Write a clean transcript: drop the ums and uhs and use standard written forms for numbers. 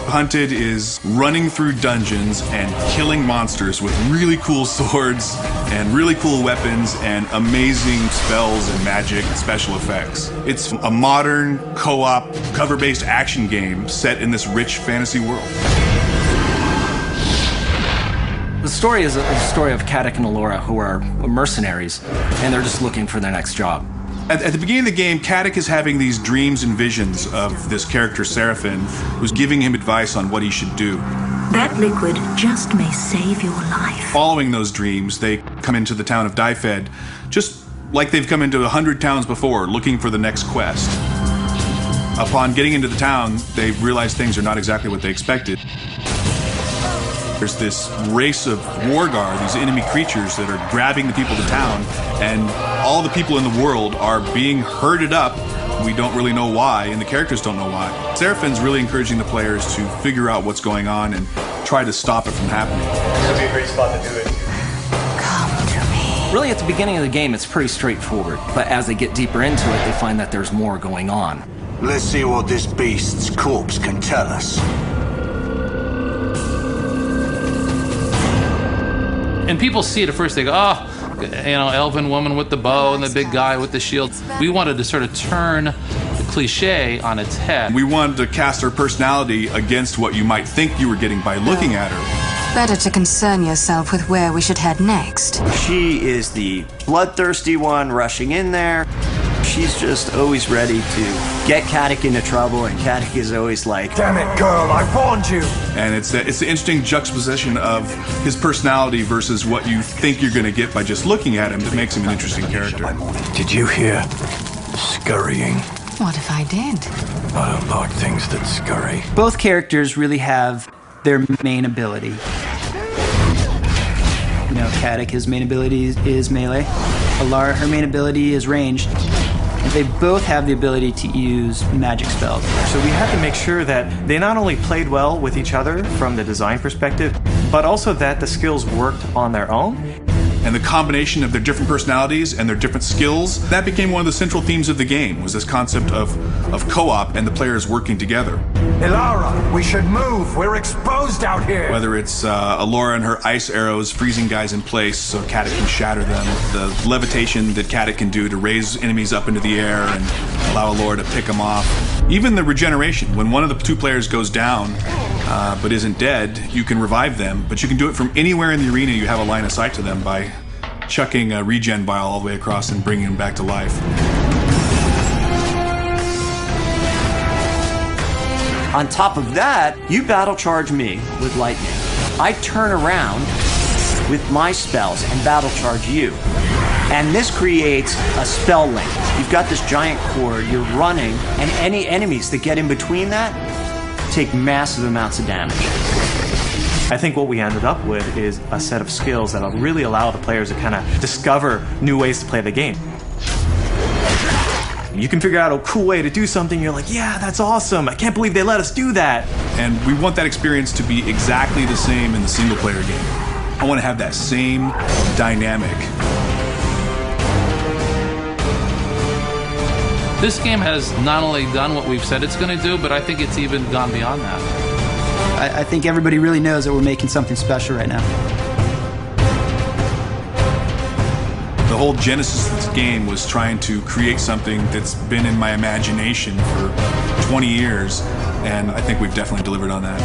Hunted is running through dungeons and killing monsters with really cool swords and really cool weapons and amazing spells and magic and special effects. It's a modern, co-op, cover-based action game set in this rich fantasy world. The story is a story of Caddick and Allura, who are mercenaries, and they're just looking for their next job. At the beginning of the game, Caddick is having these dreams and visions of this character, Seraphin, who's giving him advice on what he should do. That liquid just may save your life. Following those dreams, they come into the town of Dyfed, just like they've come into 100 towns before, looking for the next quest. Upon getting into the town, they realize things are not exactly what they expected. There's this race of war guard, these enemy creatures that are grabbing the people of the town, and all the people in the world are being herded up. We don't really know why, and the characters don't know why. Seraphin's really encouraging the players to figure out what's going on and try to stop it from happening. This would be a great spot to do it. Come to me. Really, at the beginning of the game, it's pretty straightforward, but as they get deeper into it, they find that there's more going on. Let's see what this beast's corpse can tell us. And people see it at first, they go, oh, you know, elven woman with the bow and the big guy with the shield. We wanted to sort of turn the cliche on its head. We wanted to cast her personality against what you might think you were getting by looking at her. Better to concern yourself with where we should head next. She is the bloodthirsty one rushing in there. She's just always ready to get Caddick into trouble, and Caddick is always like, Damn it, girl, I warned you! And it's the interesting juxtaposition of his personality versus what you think you're going to get by just looking at him that makes him an interesting character. Did you hear scurrying? What if I did? I don't like things that scurry. Both characters really have their main ability. You know, Caddick, his main ability is melee. Allura, her main ability is ranged. And they both have the ability to use magic spells. So we had to make sure that they not only played well with each other from the design perspective, but also that the skills worked on their own. And the combination of their different personalities and their different skills, that became one of the central themes of the game, was this concept of co-op and the players working together. Allura, we should move. We're exposed out here. Whether it's Allura and her ice arrows freezing guys in place so Caddick can shatter them, the levitation that Caddick can do to raise enemies up into the air and allow Allura to pick them off. Even the regeneration, when one of the two players goes down but isn't dead, you can revive them, but you can do it from anywhere in the arena. You have a line of sight to them by chucking a regen vial all the way across and bringing them back to life. on top of that, you battle charge me with lightning. I turn around with my spells and battle charge you. And this creates a spell link. You've got this giant cord, you're running, and any enemies that get in between that take massive amounts of damage. I think what we ended up with is a set of skills that'll really allow the players to kind of discover new ways to play the game. You can figure out a cool way to do something, you're like, yeah, that's awesome, I can't believe they let us do that. And we want that experience to be exactly the same in the single player game. I want to have that same dynamic. This game has not only done what we've said it's going to do, but I think it's even gone beyond that. I think everybody really knows that we're making something special right now. The whole genesis of this game was trying to create something that's been in my imagination for 20 years, and I think we've definitely delivered on that.